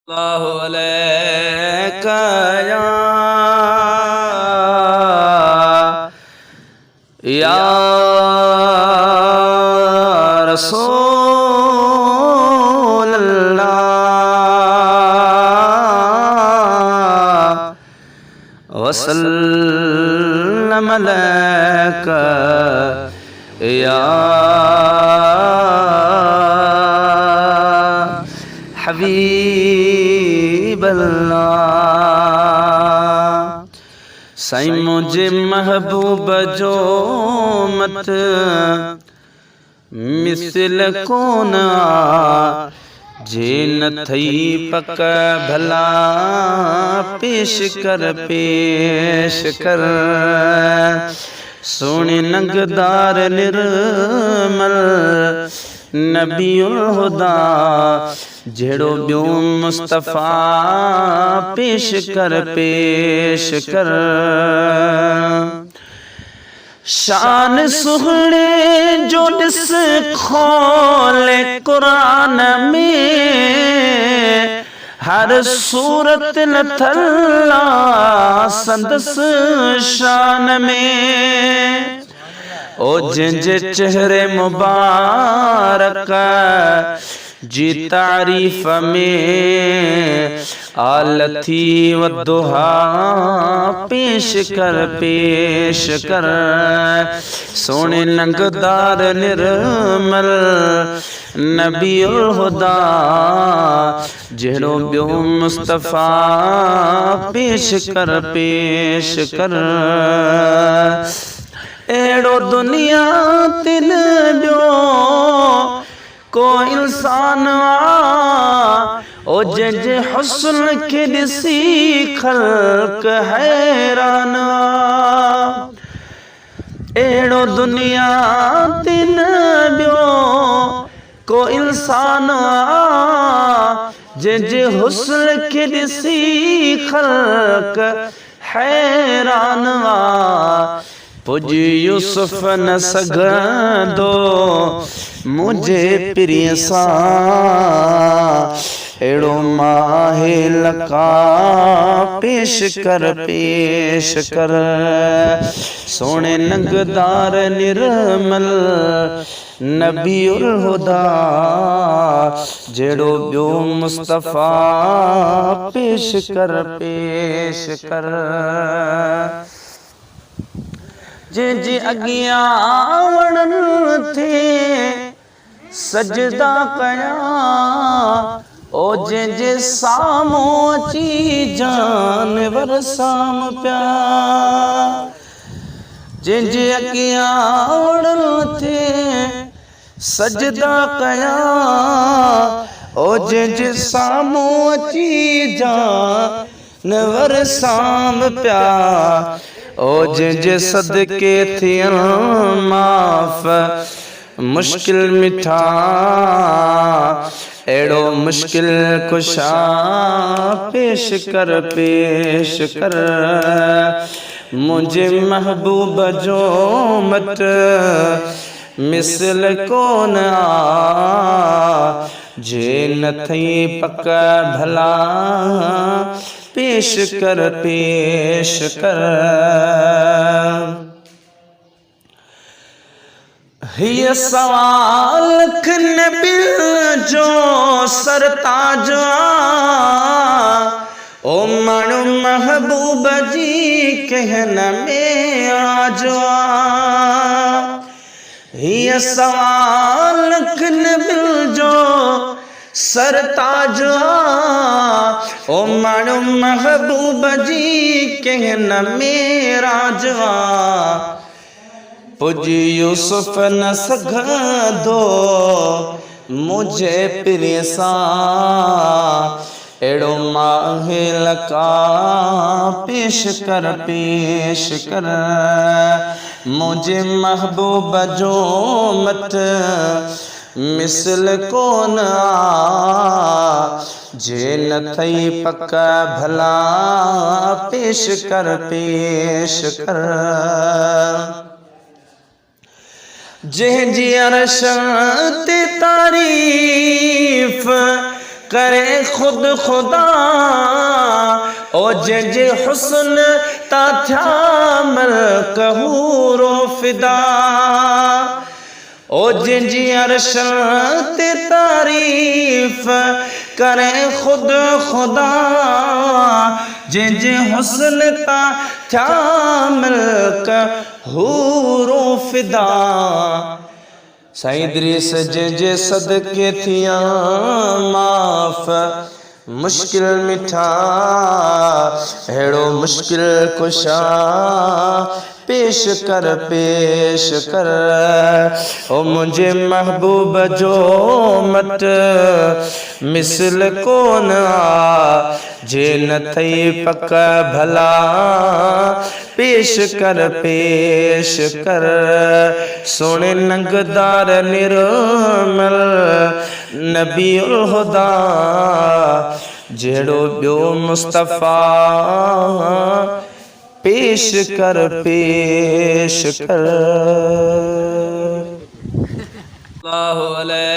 अल्लाहु अलैका या रसूल अल्लाह वसल्लम अलैका या हबीब अल्लाह। साईं मुझे महबूब जो मत मिसल कोन जे न थई पक भला पेश कर सोने नंगदार निर्मल नबीउल हुदा जेड़ो ब्यो मुस्तफा पेश कर शान सुहणे जो दिस खोले कुरान में हर सूरत नथला संदस शान में ओ जिंजे चेहरे मुबारक जी तारीफ में आलथी वदुहा पेश कर सोने नंगदार निर्मल नबीउल हुदा जेड़ो ब्यो मुस्तफा पेश कर एड़ो दुनिया तिन ब्यो को इंसान ओ जे हुस्न के दिसी खल्क हैरान एड़ो दुनिया तिन ब्यो को इंसान जे हुस्न के दिसी खल्क हैरान पुज यूसुफ न सगंदो मुझे प्रिय सा एड़ो माहे लका पेश कर सोने नंगदार निर्मल नबीउल हुदा जेड़ो ब्यो मुस्तफा पेश कर जे अगिया वणन थे सजदा कया ओ जे सामो अची जानवर साम प्या जे अगिया वणन थे सजदा कया ओ जे सामो अची जानवर साम प्या ओ जे सदके थियन माफ मुश्किल मिठा एड़ो मुश्किल कुशा पेश कर मुझे महबूब जो मत मिसल कोन जे न थई पक भला पेश कर ये सवाल नबी जो सरताज ओ मानो महबूब जी कहन में आज ये सवाल नबी जो सरताज ओ मानो महबूब जी कहन मेरा जवा पुज यूसुफ न सगंदो मुझे प्रिय सा एड़ो माहे लका पेश कर मुझे महबूब जो मत मिसल कोन जे न थई पक भला पेश कर जंहिंजी अर्श ते तारीफ़ करे खुद खुदा ओ जे हुस्न ता थया मल्क हूरो फिदा ओ जी अर्श ते तारीफ करे खुद खुदा जे हुस्न ता थया मल्क हूरो फिदा साईं इदरीस जे सदके थिया माफ़ मुश्किल मिठा हेड़ो मुश्किल कुशा पेश कर ओ मुझे महबूब जो मत मिसल कोन आ जे न थई पक भला पेश कर सोने नंगदार निर्मल नबी उल हुदा जेड़ो बियो मुस्तफा पेश कर अल्लाहु अलैहि